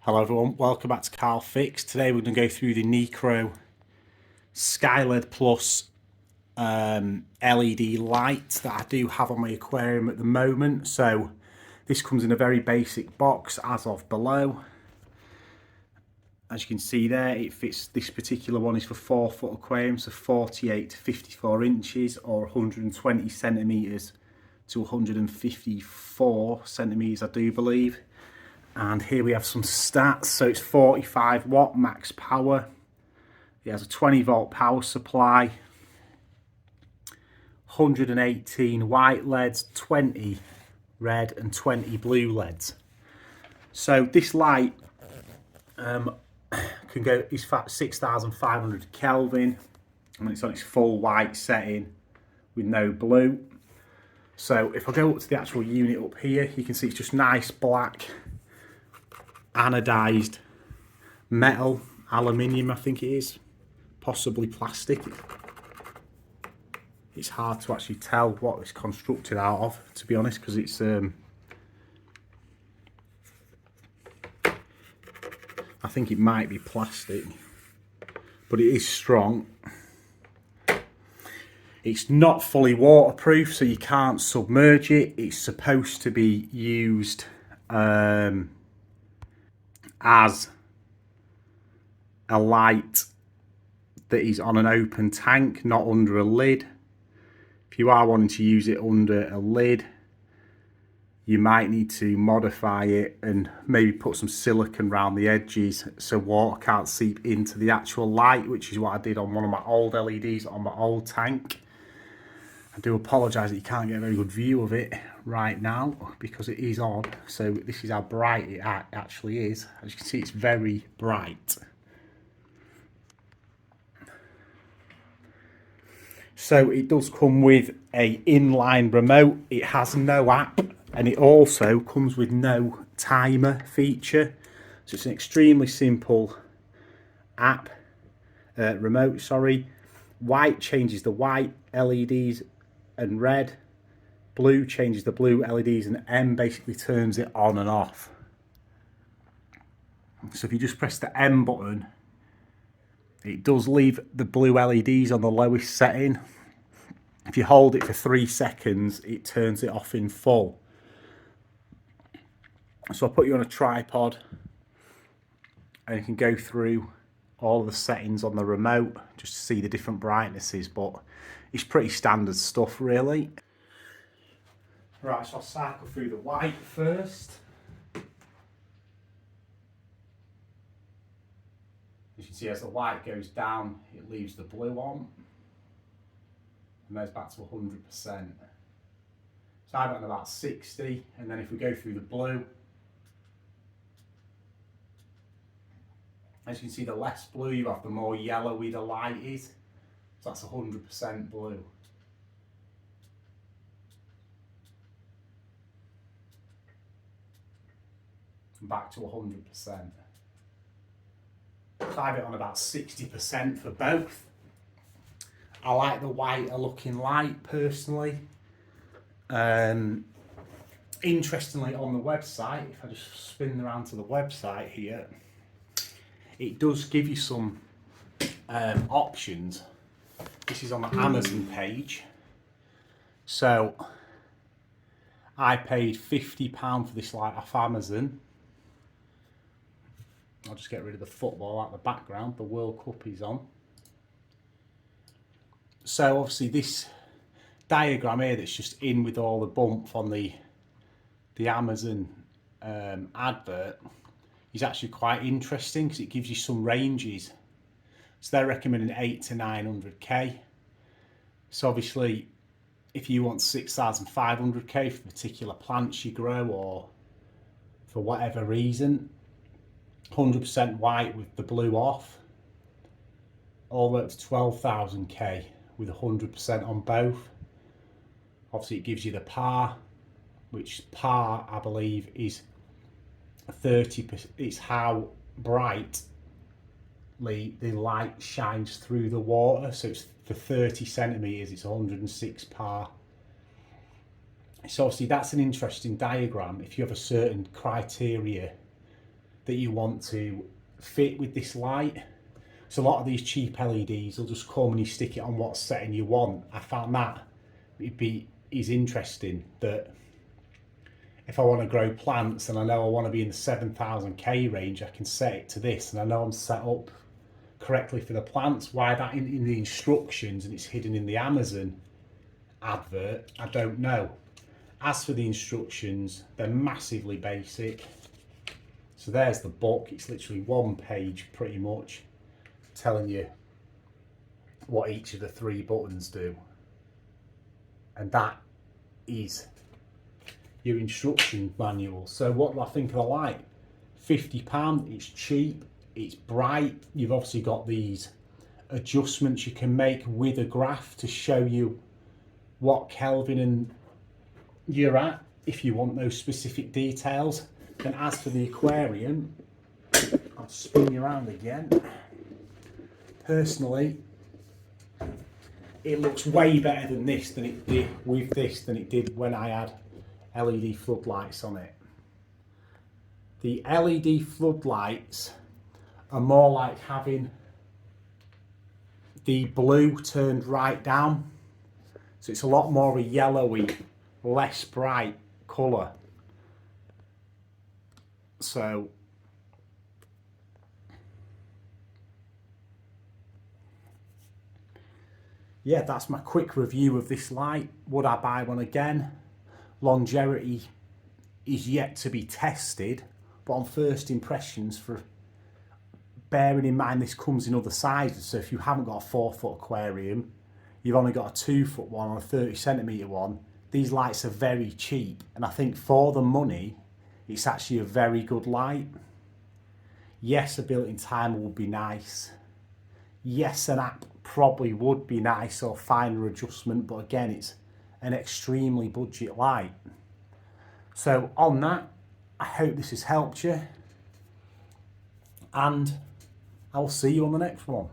Hello everyone, welcome back to Carl Fix. Today we're going to go through the NICREW SkyLED Plus LED light that I do have on my aquarium at the moment. So this comes in a very basic box as of below. As you can see there, it fits. This particular one is for 4-foot aquarium, so 48 to 54 inches or 120 centimetres to 154 centimetres I do believe. And here we have some stats. So it's 45 watt max power. It has a 20 volt power supply, 118 white LEDs, 20 red and 20 blue LEDs. So this light can go, is 6,500 Kelvin, and it's on its full white setting with no blue. So if I go up to the actual unit up here, you can see it's just nice black anodized metal, aluminium I think it is, possibly plastic. It's hard to actually tell what it's constructed out of, to be honest, because it's I think it might be plastic, but it is strong. It's not fully waterproof, so you can't submerge it. It's supposed to be used as a light that is on an open tank, not under a lid. If you are wanting to use it under a lid, you might need to modify it and maybe put some silicone around the edges so water can't seep into the actual light, which is what I did on one of my old LEDs on my old tank. I do apologise that you can't get a very good view of it right now because it is on. So this is how bright it actually is. As you can see, it's very bright. So it does come with a inline remote. It has no app, and it also comes with no timer feature. So it's an extremely simple app, remote, sorry. White changes the white LEDs and red. Blue changes the blue LEDs, and M basically turns it on and off. So if you just press the M button, it does leave the blue LEDs on the lowest setting. If you hold it for 3 seconds, it turns it off in full. So I'll put you on a tripod and you can go through all of the settings on the remote just to see the different brightnesses, but it's pretty standard stuff really. Right, so I'll cycle through the white first. As you can see, as the white goes down, it leaves the blue on and goes back to 100%. So I have it on about 60, and then if we go through the blue, as you can see, the less blue you have, the more yellowy the light is. So that's 100% blue. And back to 100%. So I have it on about 60% for both. I like the whiter looking light personally. Interestingly, on the website, if I just spin around to the website here, it does give you some options. This is on the Amazon page. So I paid £50 for this light off Amazon. I'll just get rid of the football out of the background. The World Cup is on. So obviously this diagram here that's just in with all the bump on the Amazon advert is actually quite interesting because it gives you some ranges. So they're recommending 8 to 900k. So obviously if you want 6,500k for particular plants you grow or for whatever reason, 100% white with the blue off, all the way up to 12,000k with 100% on both. Obviously it gives you the par, which par I believe is 30%. It's how bright the light shines through the water. So it's for 30 centimeters, it's 106 par. So obviously that's an interesting diagram if you have a certain criteria that you want to fit with this light. So a lot of these cheap LEDs will just come and you stick it on what setting you want. I found that is interesting, that if I want to grow plants and I know I want to be in the 7000K range, I can set it to this and I know I'm set up correctly for the plants. Why that in the instructions and it's hidden in the Amazon advert, I don't know. As for the instructions, they're massively basic. So there's the book. It's literally one page pretty much telling you what each of the 3 buttons do. And that is your instruction manual. So what do I think of the light? £50, it's cheap, it's bright. You've obviously got these adjustments you can make with a graph to show you what Kelvin and you're at if you want those specific details. Then as for the aquarium, I'll spin you around again. Personally, it looks way better than this than it did with this than it did when I had LED floodlights on it. The LED floodlights are more like having the blue turned right down. So it's a lot more a yellowy, less bright colour. So yeah, that's my quick review of this light. Would I buy one again? Longevity is yet to be tested, but on first impressions, for bearing in mind this comes in other sizes, so if you haven't got a 4-foot aquarium, you've only got a 2-foot one or a 30cm one, these lights are very cheap, and I think for the money it's actually a very good light. Yes, a built-in timer would be nice. Yes, an app probably would be nice, or finer adjustment, but again, it's an extremely budget light. So on that, I hope this has helped you, and I'll see you on the next one.